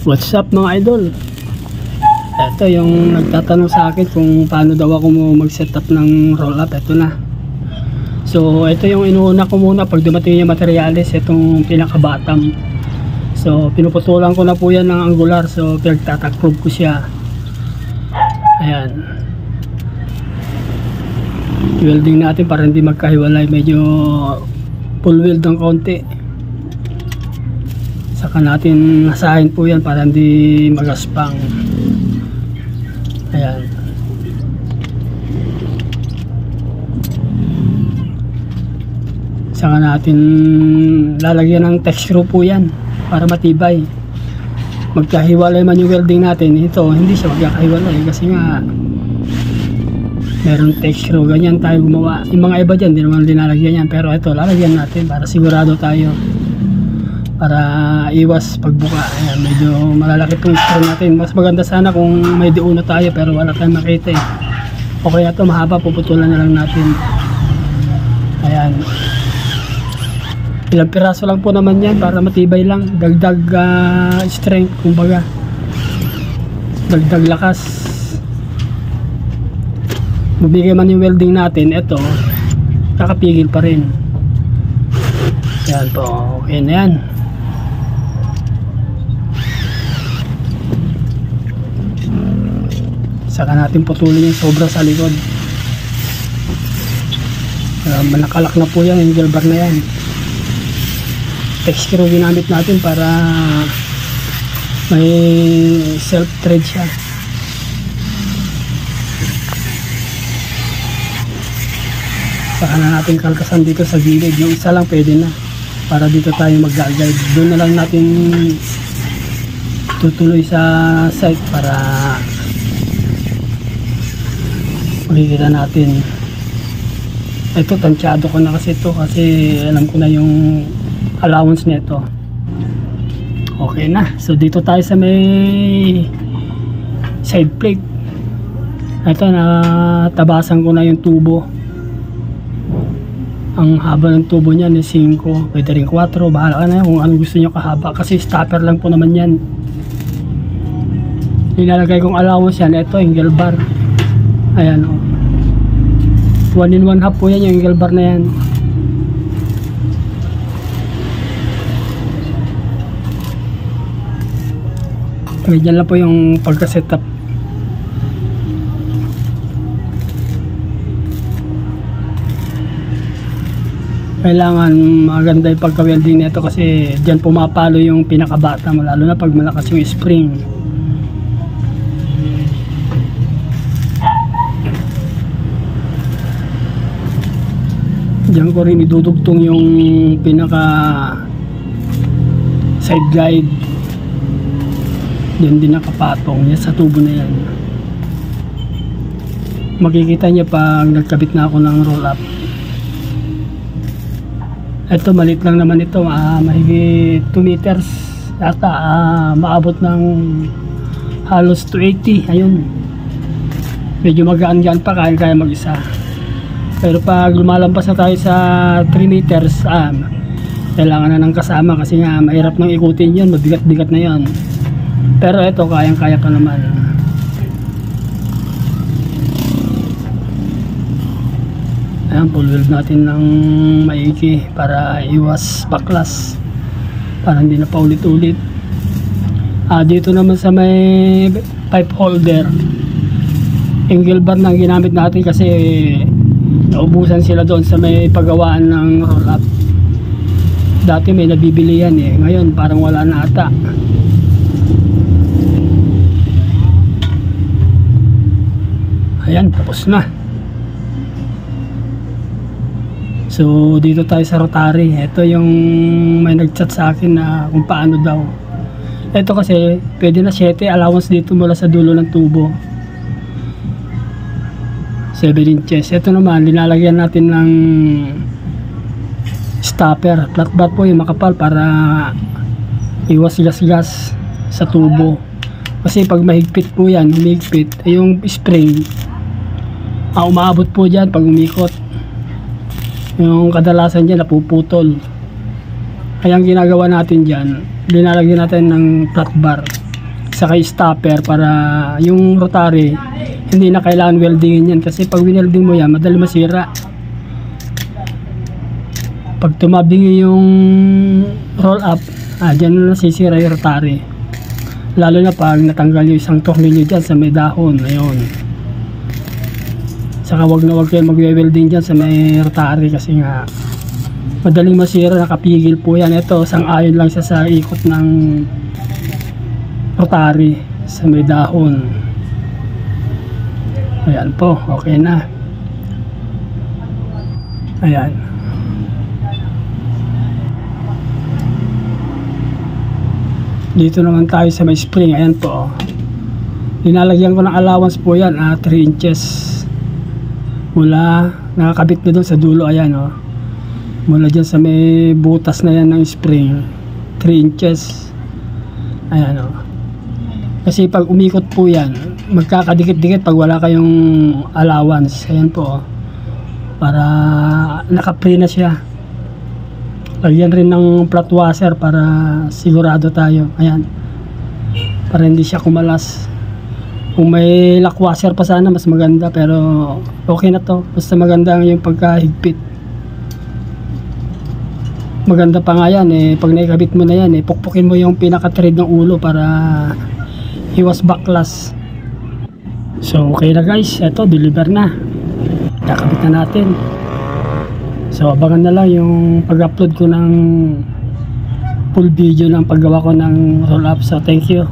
What's up mga idol? Ito yung nagtatanong sa akin kung paano daw ako mag-set up ng roll up. Ito na. So ito yung inuuna ko muna pag dumating yung materials. Itong pinaka-bottom. So pinuputulan ko na po yan ng angular. So pinagtatakprove ko siya. Ayan. Welding natin para hindi magkahiwalay. Medyo full weld ng konti. Saka natin nasahin po yan para hindi magaspang. Ayan. Saka natin lalagyan ng texture po yan para matibay. Magkahiwalay man yung welding natin, ito hindi siya magkakahiwalay kasi nga meron texture. Ganyan tayo gumawa. Yung mga iba dyan, hindi naman linalagyan yan, pero ito lalagyan natin para sigurado tayo, para iwas pagbuka. Ayan, medyo malalaki itong screw natin. Mas maganda sana kung may diuno tayo, pero wala tayong makita eh. Okay na ito, mahaba, puputulan na lang natin. Ayan, ilang piraso lang po naman yan para matibay lang. Dagdag strength, kumbaga dagdag lakas. Mabigay man yung welding natin, ito nakapigil pa rin. Ayan po, okay na yan. Saka natin putulin yung sobra sa likod. Malakalak na po yan, angle bar na yan. Texture ginamit natin para may self thread siya. Saka na natin kalkasan dito sa gilid. Yung isa lang pwede na, para dito tayo mag-guide. Doon na lang natin tutuloy sa site para makikita natin. Ito tansyado ko na kasi ito, kasi alam ko na yung allowance nito. Okay na. So dito tayo sa may side plate. Ito, natabasan ko na yung tubo. Ang haba ng tubo niyan is 5, pwede rin 4, bahala ka na kung ano gusto nyo kahaba, kasi stopper lang po naman yan. Nilalagay kong allowance yan, ito angle bar. Ayan o, 1 in 1/2 po yan yung angle bar na yan. Dyan lang po yung pagka-setup. Kailangan maganda yung pagka-welding nito kasi dyan pumapalo yung pinakabata mo, lalo na pag malakas yung spring. Diyan ko rin idudugtong yung pinaka side guide. Diyan din nakapatong yan sa tubo na yan. Makikita niya pag nagkabit na ako ng roll up. Ito maliit lang naman ito, mahigit 2 meters yata, maabot ng halos 280. Ayun, medyo magaan-gaan pa, kaya mag-isa. Pero pag lumalampas na tayo sa 3 meters, kailangan na ng kasama kasi nga mahirap nang ikutin yun, mabigat-bigat na yun. Pero ito kayang-kaya ka naman. Ayan, full weld natin ng maigi para iwas baklas, para hindi na paulit-ulit. Dito naman sa may pipe holder, angle bar na ginamit natin kasi naubusan sila doon sa may paggawaan ng roll up. Dati may nabibili yan eh, ngayon parang wala na ata. Ayan, tapos na. So dito tayo sa rotary. Ito yung may nagchat sa akin na kung paano daw. Ito kasi pwede na 7 allowance dito mula sa dulo ng tubo, 7 inches. Ito naman linalagyan natin ng stopper, flat bar po yung makapal para iwas gas-gas sa tubo. Kasi pag mahigpit po yan, humigpit, yung spring umaabot po dyan pag umikot. Yung kadalasan dyan napuputol. Kaya ang ginagawa natin dyan, linalagyan natin ng flat bar saka stopper para yung rotary hindi na kailangan weldingin yan, kasi pag winelding mo yan madali masira. Pag tumabingi yung roll up, dyan na nasisira yung rotary, lalo na pag natanggal yung isang tornilyo dyan sa may dahon. Ayun, saka wag na wag kayo magwe-welding dyan sa may rotary kasi nga madaling masira, nakapigil po yan. Ito, sang-ayon lang siya sa ikot ng rotary sa may dahon. Ayan po, okay na. Ayan. Dito naman tayo sa may spring. Ayan po. Linalagyan ko ng allowance po yan, 3 inches. Mula, nakakabit na doon sa dulo. Ayan o. Mula dyan sa may butas na yan ng spring, 3 inches. Ayan o. Kasi pag umikot po yan, magkakadikit-dikit pag wala kayong allowance. Ayan po, para naka-free na siya. Lagyan rin ng flat washer para sigurado tayo. Ayan, para hindi siya kumalas. Kung may lock washer pa sana mas maganda, pero okay na to, basta maganda yung pagkahigpit. Maganda pa nga yan pag naikabit mo na yan pukpukin mo yung pinaka-thread ng ulo para iwas backlash. So okay na guys, eto deliver na, kakabit na natin. So abangan na lang yung pag-upload ko ng full video ng paggawa ko ng roll up. So thank you.